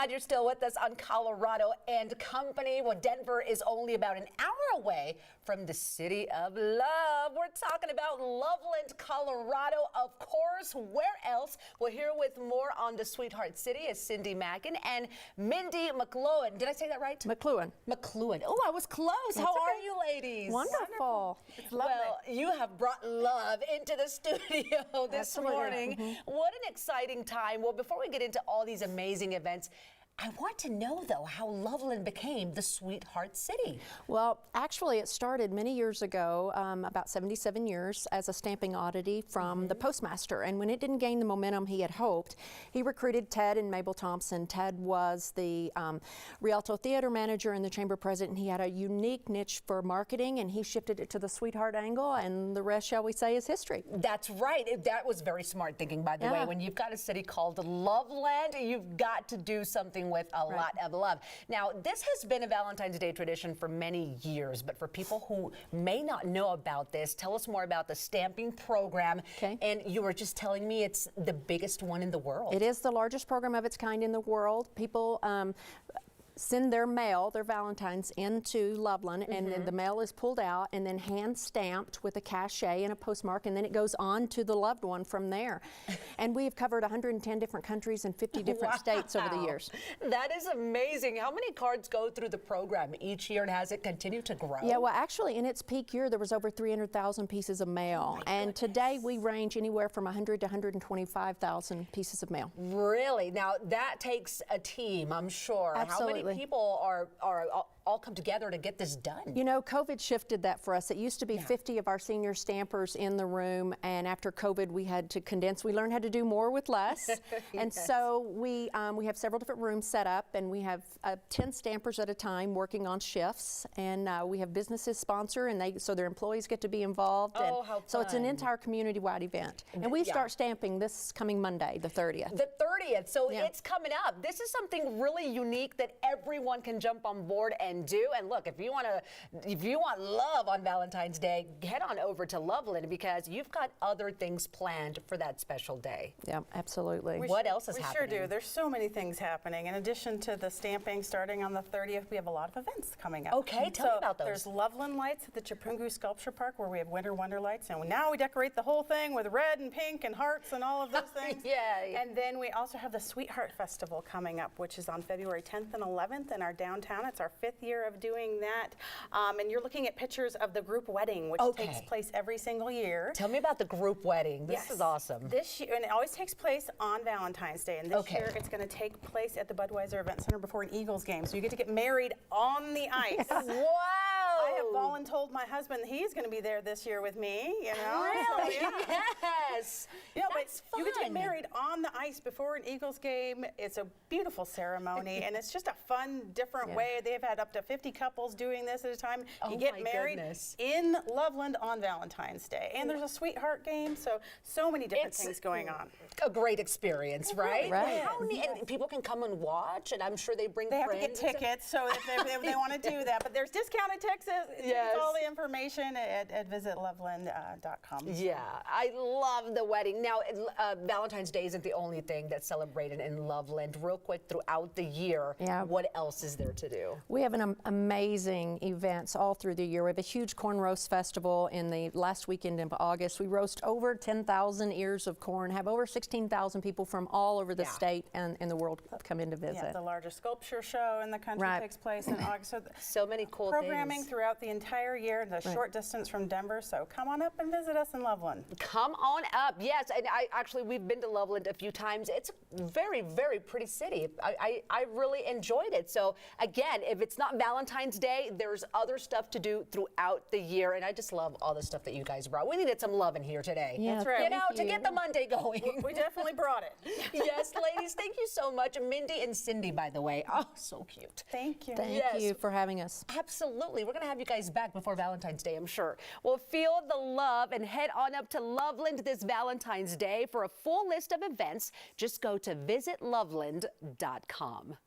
glad you're still with us on Colorado and Company. Well, Denver is only about an hour away from the city of love. We're talking about Loveland, Colorado, of course. Where else? We're here with more on the Sweetheart City is Cindy Mackin and Mindy McLuhan. Did I say that right? McLuhan. McLuhan. Oh, I was close. How are you, ladies? Wonderful. It's lovely. Well, you have brought love into the studio this morning. What an exciting time. Well, before we get into all these amazing events, I want to know, though, how Loveland became the Sweetheart City. Well, actually, it started many years ago, about 77 years, as a stamping oddity from the postmaster. And when it didn't gain the momentum he had hoped, he recruited Ted and Mabel Thompson. Ted was the Rialto theater manager and the chamber president. He had a unique niche for marketing, and he shifted it to the Sweetheart angle, and the rest, shall we say, is history. That's right. That was very smart thinking, by the way. When you've got a city called Loveland, you've got to do something with a lot of love. Now, this has been a Valentine's Day tradition for many years, but for people who may not know about this, tell us more about the stamping program. Okay. And you were just telling me it's the biggest one in the world. It is the largest program of its kind in the world. People send their mail, their Valentines, into Loveland, and then the mail is pulled out and then hand stamped with a cachet and a postmark, and then it goes on to the loved one from there. And we've covered 110 different countries and 50 different states over the years. That is amazing. How many cards go through the program each year, and has it continued to grow? Yeah, well, actually, in its peak year, there was over 300,000 pieces of mail. And today, we range anywhere from 100 to 125,000 pieces of mail. Really? Now, that takes a team, I'm sure. Absolutely. How many people are all come together to get this done? You know, COVID shifted that for us. It used to be 50 of our senior stampers in the room, and after COVID, we had to condense. We learned how to do more with less. And so we have several different rooms set up, and we have 10 stampers at a time working on shifts, and we have businesses sponsor, and so their employees get to be involved. Oh, how fun. So it's an entire community-wide event. And we start stamping this coming Monday, the 30th. The 30th, so it's coming up. This is something really unique that everyone can jump on board and do. And look, if you want love on Valentine's Day, head on over to Loveland, because you've got other things planned for that special day. Yeah, absolutely. What else is happening? We sure do. There's so many things happening. In addition to the stamping starting on the 30th, we have a lot of events coming up. Okay, tell me about those. There's Loveland Lights at the Chipungu Sculpture Park, where we have Winter Wonder Lights, and now we decorate the whole thing with red and pink and hearts and all of those things. And then we also have the Sweetheart Festival coming up, which is on February 10th and 11th in our downtown. It's our 5th year of doing that. And you're looking at pictures of the group wedding, which takes place every single year. Tell me about the group wedding. This is awesome. This year, and it always takes place on Valentine's Day, and this year it's going to take place at the Budweiser Event Center before an Eagles game. So you get to get married on the ice. Wow! I have voluntold my husband that he's going to be there this year with me. You know, really? So, Yes. You know, That's but you get to get fun. married on the ice before an Eagles game. It's a beautiful ceremony, and it's just a fun, different way. They've had up to 50 couples doing this at a time. You get married in Loveland on Valentine's Day, and there's a sweetheart game. So many different things going on. A great experience, right? Right. How neat, and people can come and watch, and I'm sure they bring They have to friends. get tickets, so if they want to do that. But there's discounted tickets. It's all the information at visitloveland.com. Yeah, I love the wedding. Now, Valentine's Day isn't the only thing that's celebrated in Loveland. Real quick, throughout the year, what else is there to do? We have an amazing events all through the year. We have a huge corn roast festival in the last weekend of August. We roast over 10,000 ears of corn, have over 16,000 people from all over the state and the world come in to visit. Yeah, the largest sculpture show in the country takes place in August. So many cool programming things. throughout the entire year, the short distance from Denver. So come on up and visit us in Loveland. Come on up, yes. And we've been to Loveland a few times. It's a very, very pretty city. I really enjoyed it. So again, if it's not Valentine's Day, there's other stuff to do throughout the year. And I just love all the stuff that you guys brought. We needed some love in here today. Yeah, that's right. You know, to get the Monday going. We definitely brought it. Yes, ladies, thank you so much. Mindy and Cindy, by the way. Oh, so cute. Thank you. Thank you for having us. Absolutely. We're going to have you guys back before Valentine's Day, I'm sure. Well, feel the love and head on up to Loveland this Valentine's Day. For a full list of events, just go to visitloveland.com.